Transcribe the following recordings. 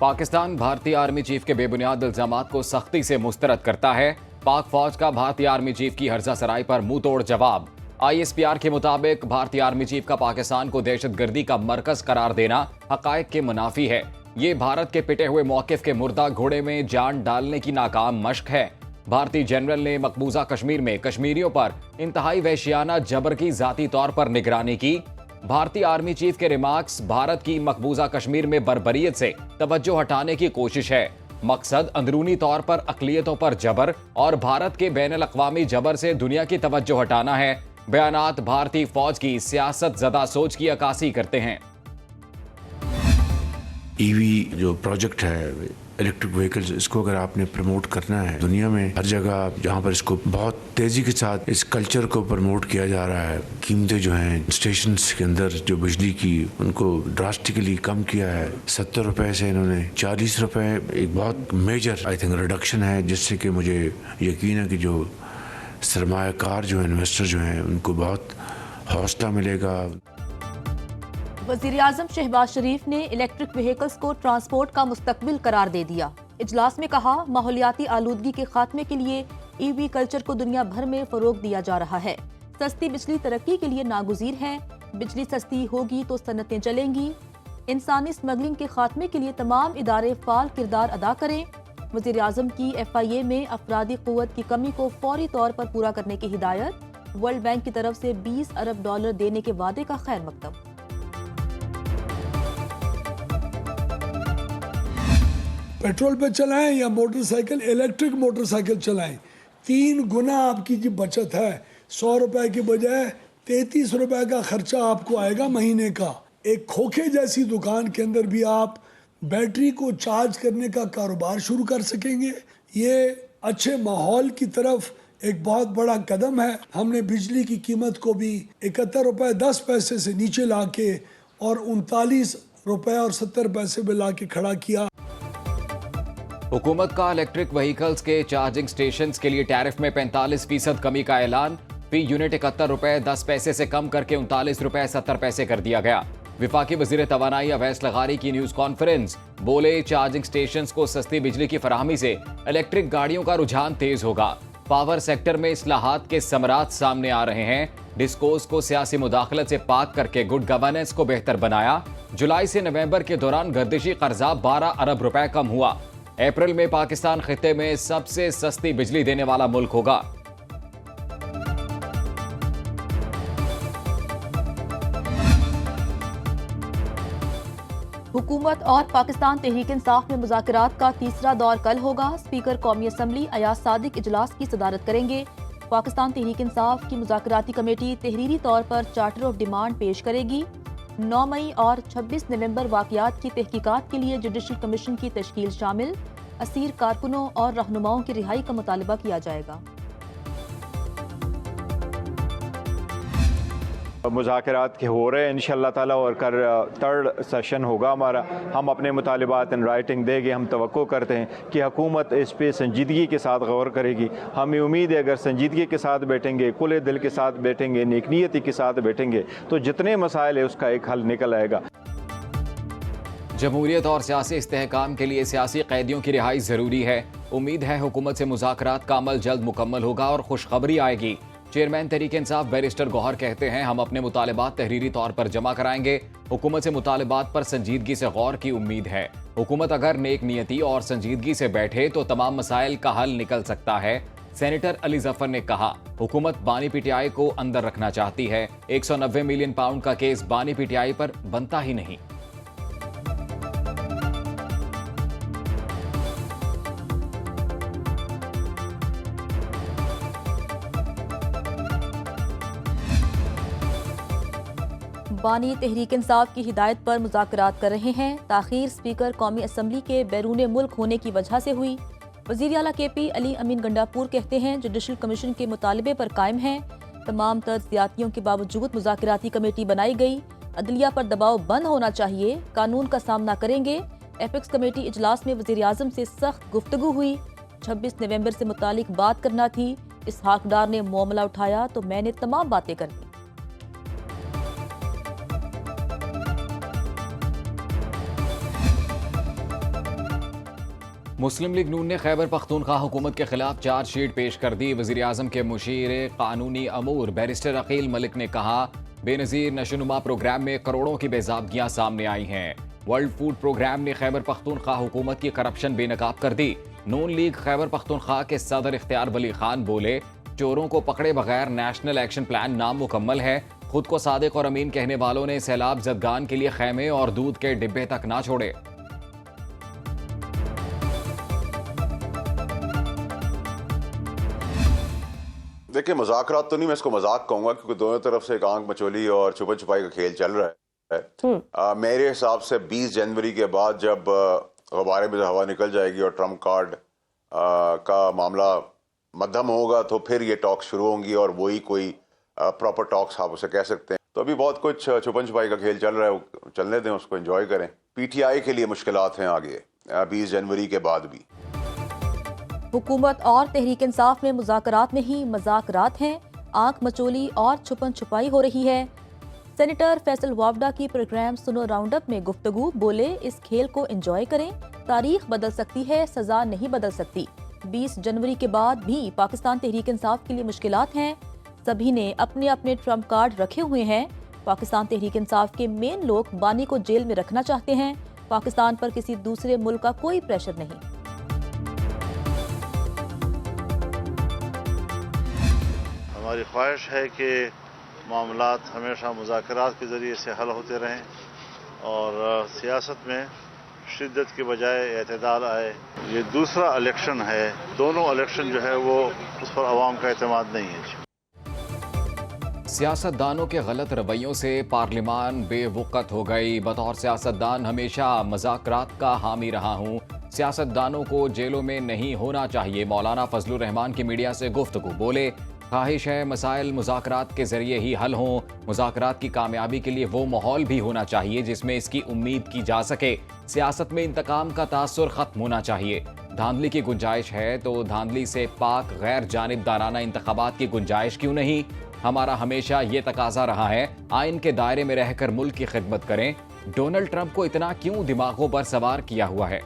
पाकिस्तान भारतीय army chief के बेबुनियाद इल्जामात को सख्ती से मुस्तरद करता है। पाक फौज का भारतीय आर्मी चीफ की हर्जा सराई पर मुंह तोड़ जवाब। ISPR के मुताबिक भारतीय आर्मी चीफ का पाकिस्तान को दहशतगर्दी का मरकज करार देना हकायक के मुनाफी है। ये भारत के पिटे हुए मौकिफ के मुर्दा घोड़े में जान डालने की नाकाम मशक है। भारतीय जनरल ने मकबूजा कश्मीर में कश्मीरियों पर इंतहाई वहशियाना जबर की जाती तौर पर निगरानी की। भारतीय आर्मी चीफ के रिमार्क्स भारत की मकबूजा कश्मीर में बर्बरियत से तवज्जो हटाने की कोशिश है। मकसद अंदरूनी तौर पर अकलियतों पर जबर और भारत के बैनुल अक़वामी जबर से दुनिया की तवज्जो हटाना है। बयानात भारतीय फौज की सियासत ज़दा सोच की अक्कासी करते हैं। ईवी जो प्रोजेक्ट है, इलेक्ट्रिक व्हीकल्स, इसको अगर आपने प्रमोट करना है दुनिया में हर जगह जहाँ पर इसको बहुत तेजी के साथ इस कल्चर को प्रमोट किया जा रहा है, कीमतें जो हैं स्टेशंस के अंदर जो बिजली की उनको ड्रास्टिकली कम किया है। 70 रुपए से इन्होंने 40 रुपए, एक बहुत मेजर आई थिंक रिडक्शन है, जिससे कि मुझे यकीन है कि जो सरमायाकार जो इन्वेस्टर जो हैं उनको बहुत हौसला मिलेगा। वज़ीर-ए-आज़म शहबाज शरीफ ने इलेक्ट्रिक व्हीकल्स को ट्रांसपोर्ट का मुस्तकबिल करार दे दिया। इजलास में कहा, माहौलियाती आलूदगी के खात्मे के लिए EV कल्चर को दुनिया भर में फरोग दिया जा रहा है। सस्ती बिजली तरक्की के लिए नागुज़ीर है। बिजली सस्ती होगी तो सनतें चलेंगी। इंसानी स्मगलिंग के खात्मे के लिए तमाम इदारे फाल किरदार अदा करें। वज़ीर-ए-आज़म की FIA में अफरादी क़ुव्वत की कमी को फौरी तौर पर पूरा करने की हिदायत। वर्ल्ड बैंक की तरफ से $20 अरब देने के वादे का खैर मकदम। पेट्रोल पे चलाएं या मोटरसाइकिल, इलेक्ट्रिक मोटरसाइकिल चलाएं, 3 गुना आपकी जो बचत है। 100 रुपए की बजाय 33 रुपए का खर्चा आपको आएगा महीने का। एक खोखे जैसी दुकान के अंदर भी आप बैटरी को चार्ज करने का कारोबार शुरू कर सकेंगे। ये अच्छे माहौल की तरफ एक बहुत बड़ा कदम है। हमने बिजली की कीमत को भी 71 रुपए 10 पैसे से नीचे ला के और 39 रुपए और 70 पैसे में ला के खड़ा किया। हुकूमत का इलेक्ट्रिक व्हीकल्स के चार्जिंग स्टेशंस के लिए टैरिफ में 45% कमी का ऐलान। फी यूनिट 71 रुपए 10 पैसे से कम करके 39 रुपए 70 पैसे कर दिया गया। विफाकी वज़ीर तवानाई अवैस लगारी की न्यूज कॉन्फ्रेंस, बोले चार्जिंग स्टेशंस को सस्ती बिजली की फराहमी से इलेक्ट्रिक गाड़ियों का रुझान तेज होगा। पावर सेक्टर में इस्लाहात के समरात सामने आ रहे हैं। डिस्कोस को सियासी मुदाखलत से पाक करके गुड गवर्नेंस को बेहतर बनाया। जुलाई से नवंबर के दौरान गर्दिशी कर्जा 12 अरब रुपए कम हुआ। अप्रैल में पाकिस्तान खित्ते में सबसे सस्ती बिजली देने वाला मुल्क होगा। हुकूमत और पाकिस्तान तहरीक इंसाफ में मुज़ाकरात का तीसरा दौर कल होगा। स्पीकर कौमी असम्बली अयाज सादिक इजलास की सदारत करेंगे। पाकिस्तान तहरीक इंसाफ की मुज़ाकराती कमेटी तहरीरी तौर पर चार्टर ऑफ डिमांड पेश करेगी। 9 मई और 26 नवंबर वाक़यात की तहकीकात के लिए जुडिशल कमीशन की तश्कील शामिल। असीर कारकुनों और रहनुमाओं की रिहाई का मुतालबा किया जाएगा। मुज़ाकरात के हो रहे हैं इंशाअल्लाह ताला, और कर 3rd सेशन होगा हमारा। हम अपने मुतालिबात इन राइटिंग देंगे। हम तवक्को करते हैं कि हुकूमत इस पे संजीदगी के साथ गौर करेगी। हमें उम्मीद है अगर संजीदगी के साथ बैठेंगे, खुले दिल के साथ बैठेंगे, नेकनीयती के साथ बैठेंगे तो जितने मसाइल है उसका एक हल निकल आएगा। जमहूरियत और सियासी इस्तेहकाम के लिए सियासी कैदियों की रिहाई जरूरी है। उम्मीद है हुकूमत से मुज़ाकरात का अमल जल्द मुकम्मल होगा और खुशखबरी आएगी। चेयरमैन तहरीक इंसाफ बैरिस्टर गौहर कहते हैं, हम अपने मुतालिबात तहरीरी तौर पर जमा कराएंगे। हुकूमत से मुतालिबात पर संजीदगी से गौर की उम्मीद है। हुकूमत अगर नेक नियती और संजीदगी से बैठे तो तमाम मसाइल का हल निकल सकता है। सेनेटर अली जफर ने कहा, हुकूमत बानी PTI को अंदर रखना चाहती है। 190 मिलियन पाउंड का केस बानी PTI पर बनता ही नहीं। बानी तहरीक इंसाफ की हिदायत पर मुज़ाकरात कर रहे हैं। ताख़ीर स्पीकर कौमी असम्बली के बैरून मुल्क होने की वजह से हुई। वज़ीर आला KP अली अमीन गंडापुर कहते हैं, जुडिशल कमीशन के मुतालबे पर कायम हैं। तमाम तर ज़्यादतियों के बावजूद मुज़ाकराती कमेटी बनाई गई। अदलिया पर दबाव बंद होना चाहिए। कानून का सामना करेंगे। एपेक्स कमेटी इजलास में वज़ीर-ए-आज़म से सख्त गुफ्तगू हुई। 26 नवंबर से मुतालिक बात करना थी। इसहाक डार ने मामला उठाया तो मैंने तमाम बातें कर दी। मुस्लिम लीग नून ने खैबर पख्तूनख्वा हुकूमत के खिलाफ चार्जशीट पेश कर दी। वज़ीर आज़म के मुशीर कानूनी अमूर बैरिस्टर अकील मलिक ने कहा, बेनज़ीर नशोनुमा प्रोग्राम में करोड़ों की बेज़ाबगियाँ सामने आई हैं। वर्ल्ड फूड प्रोग्राम ने खैबर पख्तूनख्वा हुकूमत की करप्शन बेनकाब कर दी। नून लीग खैबर पख्तूनख्वा के सदर इख्तियार वली खान बोले, चोरों को पकड़े बगैर नेशनल एक्शन प्लान नामुकम्मल है। खुद को सादिक और अमीन कहने वालों ने सैलाब जदगान के लिए खैमे और दूध के डिब्बे तक ना छोड़े। देखिए, मजाकरात तो नहीं, मैं इसको मजाक कहूंगा, क्योंकि दोनों तरफ से एक आंख मचोली और छुपन छुपाई का खेल चल रहा है। मेरे हिसाब से 20 जनवरी के बाद जब गुब्बारे में हवा निकल जाएगी और ट्रम्प कार्ड का मामला मध्यम होगा, तो फिर ये टॉक्स शुरू होंगी और वही कोई प्रॉपर टॉक्स आप उसे कह सकते हैं। तो अभी बहुत कुछ छुपन छुपाई का खेल चल रहा है, चलने दें, उसको एंजॉय करें। PTI के लिए मुश्किलात हैं आगे 20 जनवरी के बाद भी। हुकूमत और तहरीक इंसाफ में मुज़ाकरात नहीं मज़ाकरात हैं, आंख मचोली और छुपन छुपाई हो रही है। सेनेटर फैसल वावडा की प्रोग्राम सुनो राउंड अप में गुफ्तगू, बोले इस खेल को एंजॉय करें, तारीख बदल सकती है, सजा नहीं बदल सकती। 20 जनवरी के बाद भी पाकिस्तान तहरीक इंसाफ के लिए मुश्किलात हैं। सभी ने अपने अपने ट्रम्प कार्ड रखे हुए हैं। पाकिस्तान तहरीक इंसाफ के मेन लोग बानी को जेल में रखना चाहते हैं। पाकिस्तान पर किसी दूसरे मुल्क का कोई प्रेशर नहीं। हमारी ख्वाहिश है कि मामलात हमेशा मुज़ाकरात के ज़रिए से हल होते रहें और सियासत में शिद्दत के बजाय एतदाल आए। ये दूसरा इलेक्शन है, दोनों इलेक्शन जो है वो उस पर अवाम का एतमाद नहीं है। सियासतदानों के गलत रवैयों से पार्लिमान बेवक़्त हो गई। बतौर सियासतदान हमेशा मज़ाकरात का हामी रहा हूँ। सियासतदानों को जेलों में नहीं होना चाहिए। मौलाना फजलुर रहमान की मीडिया से गुफ्तगू, बोले ख्वाहिश है मसाइल मुज़ाकरात के ज़रिए ही हल हों। मुज़ाकरात की कामयाबी के लिए वो माहौल भी होना चाहिए जिसमें इसकी उम्मीद की जा सके। सियासत में इंतकाम का तासुर ख़त्म होना चाहिए। धांधली की गुंजाइश है तो धांधली से पाक गैर जानिबदाराना इंतखाबात की गुंजाइश क्यों नहीं। हमारा हमेशा ये तकाजा रहा है, आइन के दायरे में रहकर मुल्क की खिदमत करें। डोनाल्ड ट्रंप को इतना क्यों दिमागों पर सवार किया हुआ है।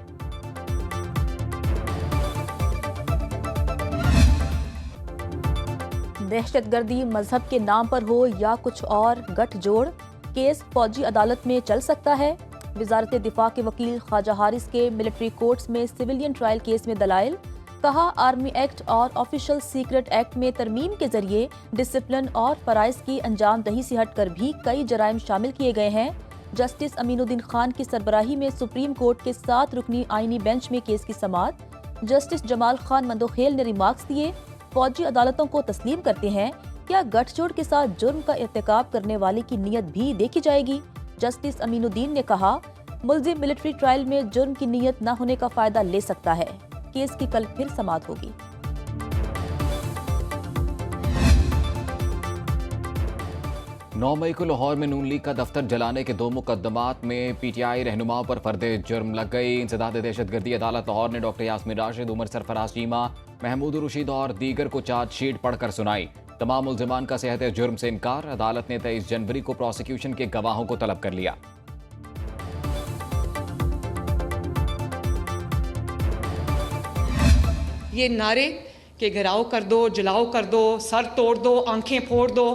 दहशतगर्दी मजहब के नाम पर हो या कुछ और गठजोड़, केस फौजी अदालत में चल सकता है। वजारत दिफा के वकील ख्वाजा हारिस के मिलिट्री कोर्ट्स में सिविलियन ट्रायल केस में दलाइल। कहा, आर्मी एक्ट और ऑफिशियल सीक्रेट एक्ट में तरमीम के जरिए डिसिप्लिन और फराइज की अंजाम दही से हटकर भी कई जराइम शामिल किए गए हैं। जस्टिस अमीनुद्दीन खान की सरबराही में सुप्रीम कोर्ट के 7 रुकनी आईनी बेंच में केस की समाअत। जस्टिस जमाल खान मंदोखेल ने रिमार्क्स दिए, फौजी अदालतों को तस्लीम करते हैं, क्या गठजोड़ के साथ जुर्म का इर्तिकाब करने वाले की नीयत भी देखी जाएगी। जस्टिस अमीनुद्दीन ने कहा, मुल्जिम मिलिट्री ट्रायल में जुर्म की नीयत न होने का फायदा ले सकता है। केस की कल फिर समाअत होगी। 9 मई को लाहौर में नून लीग का दफ्तर जलाने के 2 मुकदमात में PTI रहनुमाओं पर फर्दे जुर्म लग गई। इंसदाद दहशतगर्दी अदालत लाहौर ने डॉक्टर यास्मीन राशिद, उमर सरफराज चीमा, महमूद रशीद और दीगर को चार्जशीट पढ़कर सुनाई। तमाम मुल्जिमान का सेहत जुर्म से इनकार। अदालत ने 23 जनवरी को प्रोसिक्यूशन के गवाहों को तलब कर लिया। ये नारे के घिराव कर दो, जलाओ कर दो, सर तोड़ दो, आंखें फोड़ दो,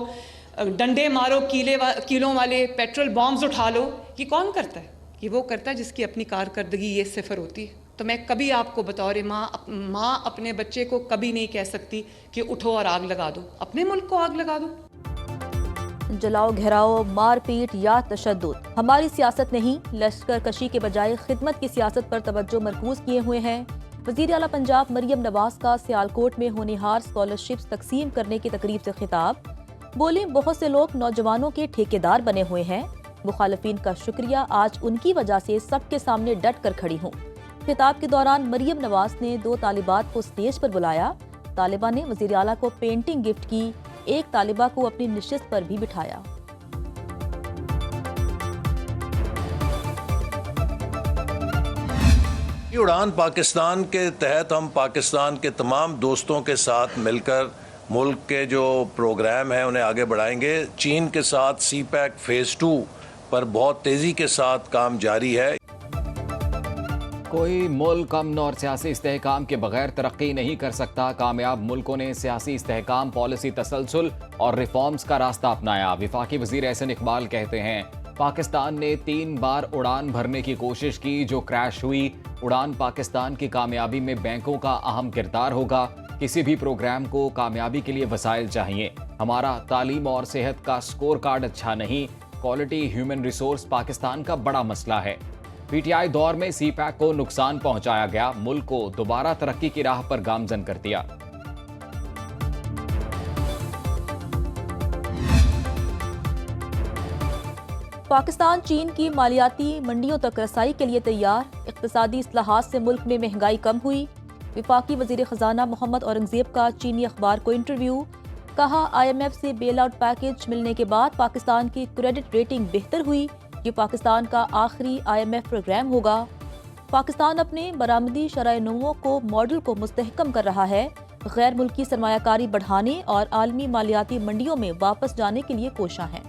डंडे मारो, कीलों वाले पेट्रोल बॉम्ब्स उठा लो, ये कौन करता है? ये वो करता है जिसकी अपनी कारकर्दगी ये सिफर होती है। तो मैं कभी आपको बतौर माँ अपने बच्चे को कभी नहीं कह सकती कि उठो और आग लगा दो। अपने मुल्क को आग लगा दो। जलाओ, घेराव, मारपीट या तशद्दुद हमारी सियासत नहीं। लश्कर कशी के बजाय खिदमत की सियासत पर तवज्जो मरकूज किए हुए हैं। वज़ीर आला पंजाब मरियम नवाज का सियालकोट में होनहार स्कॉलरशिप्स तकसीम करने की तकरीब से खिताब। बोले, बहुत से लोग नौजवानों के ठेकेदार बने हुए हैं। मुखालफिन का शुक्रिया, आज उनकी वजह से सबके सामने डट कर खड़ी हूँ। खिताब के दौरान मरियम नवाज ने 2 तालिबात को स्टेज पर बुलाया। तालिबा ने वज़ीर आला को पेंटिंग गिफ्ट की। एक तालिबा को अपनी निशिस्त पर भी बिठाया। उड़ान पाकिस्तान के तहत हम पाकिस्तान के तमाम दोस्तों के साथ मिलकर मुल्क के जो प्रोग्राम हैं उन्हें आगे बढ़ाएंगे। चीन के साथ CPEC फेज़ 2 पर बहुत तेज़ी के साथ काम जारी है। कोई मुल्क अमन और सियासी इस्तेहकाम के बगैर तरक्की नहीं कर सकता। कामयाब मुल्कों ने सियासी इस्तेहकाम, पॉलिसी तसलसल और रिफॉर्म्स का रास्ता अपनाया। वफाकी वजीर एहसन इकबाल कहते हैं, पाकिस्तान ने 3 बार उड़ान भरने की कोशिश की जो क्रैश हुई। उड़ान पाकिस्तान की कामयाबी में बैंकों का अहम किरदार होगा। किसी भी प्रोग्राम को कामयाबी के लिए वसाइल चाहिए। हमारा तालीम और सेहत का स्कोर कार्ड अच्छा नहीं। क्वालिटी ह्यूमन रिसोर्स पाकिस्तान का बड़ा मसला है। पीटीआई दौर में सीपैक को नुकसान पहुंचाया गया, मुल्क को दोबारा तरक्की की राह पर गामजन कर दिया। पाकिस्तान चीन की मालियाती मंडियों तक रसाई के लिए तैयार। इक़्तिसादी इस्लाहात से मुल्क में महंगाई कम हुई। वफाकी वजीर खजाना मोहम्मद औरंगजेब का चीनी अखबार को इंटरव्यू। कहा, IMF से बेल आउट पैकेज मिलने के बाद पाकिस्तान की क्रेडिट रेटिंग बेहतर हुई। ये पाकिस्तान का आखिरी IMF प्रोग्राम होगा। पाकिस्तान अपने बरामदी शराय-ए-नौ को मॉडल को मुस्तहकम कर रहा है। गैर मुल्की सरमायाकारी बढ़ाने और आलमी मालियाती मंडियों में वापस जाने के लिए कोशां हैं।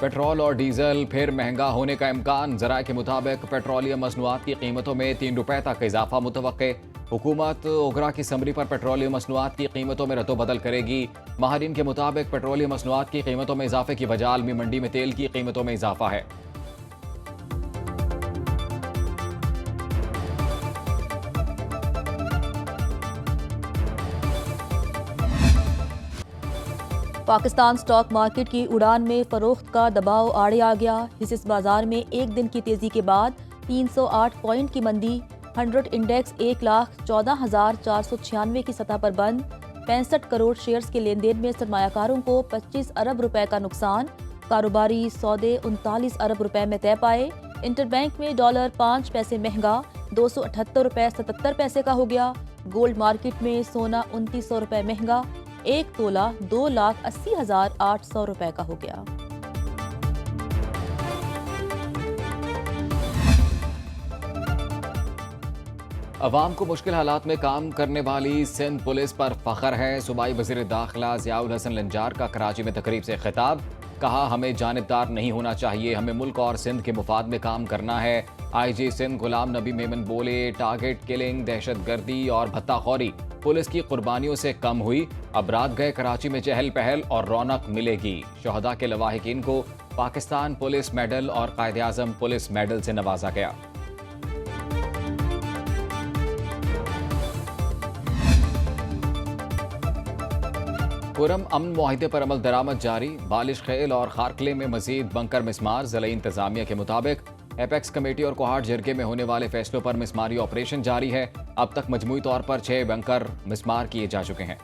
पेट्रोल और डीजल फिर महंगा होने का इम्कान। ज़राए के मुताबिक पेट्रोलियम मसनूआत की कीमतों में 3 रुपए तक इजाफा मुतवक्के। हुकूमत ओगरा की समरी पर पेट्रोलियम मसनूआत की कीमतों में रद्दोबदल करेगी। माहरीन के मुताबिक पेट्रोलियम मसनूआत की कीमतों में इजाफे की वजह आलमी मंडी में तेल की कीमतों में इजाफा है। पाकिस्तान स्टॉक मार्केट की उड़ान में फरोख्त का दबाव आड़े आ गया। इस बाजार में एक दिन की तेजी के बाद 308 पॉइंट की मंदी। 100 इंडेक्स 1,14,496 की सतह पर बंद। 65 करोड़ शेयर्स के लेन देन में सरमायाकारों को 25 अरब रुपए का नुकसान। कारोबारी सौदे 39 अरब रुपए में तय पाए। इंटरबैंक में डॉलर 5 पैसे महंगा 278 रुपए 77 पैसे का हो गया। गोल्ड मार्केट में सोना 2900 रुपए महंगा 1 तोला 2,80,800 रुपए का हो गया। अवाम को मुश्किल हालात में काम करने वाली सिंध पुलिस पर फख्र है। सूबाई वज़ीर दाखिला ज़ियाउल हसन लंजार का कराची में तकरीब से खिताब। कहा, हमें जानिबदार नहीं होना चाहिए, हमें मुल्क और सिंध के मुफाद में काम करना है। IG सिंध गुलाम नबी मेमन बोले, टारगेट किलिंग, दहशतगर्दी और भत्ताखोरी पुलिस की कुर्बानियों से कम हुई। अब रात गए कराची में चहल पहल और रौनक मिलेगी। शहदा के लवाहिकीन को पाकिस्तान पुलिस मेडल और कायदे आज़म पुलिस मेडल से नवाजा गया। पुरम अमन मुआहिदे पर अमल दरामद जारी। बालिश खेल और खारकले में मजीद बंकर मिसमार। ज़िला इंतजामिया के मुताबिक एपेक्स कमेटी और कोहाट जिरगे में होने वाले फैसलों पर मिसमारी ऑपरेशन जारी है। अब तक मजमूई तौर पर 6 बंकर मिसमार किए जा चुके हैं।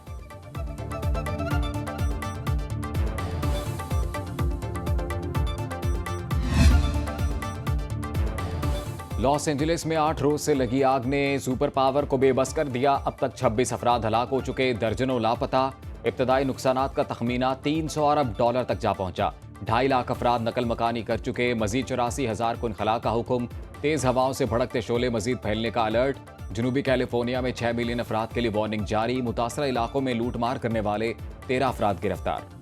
लॉस एंजलिस में 8 रोज से लगी आग ने सुपर पावर को बेबस कर दिया। अब तक 26 अफराद हलाक हो चुके, दर्जनों लापता। इब्तदाई नुकसानात का तखमीना 300 अरब डॉलर तक जा पहुंचा। 2.5 लाख अफराद नकल मकानी कर चुके। मजीद 84,000 को इनखला का हुक्म। तेज हवाओं से भड़कते शोले मजीद फैलने का अलर्ट। जनूबी कैलिफोर्निया में 6 मिलियन अफराद के लिए वार्निंग जारी। मुतासरा इलाकों में लूटमार करने वाले 13 अफराद गिरफ्तार।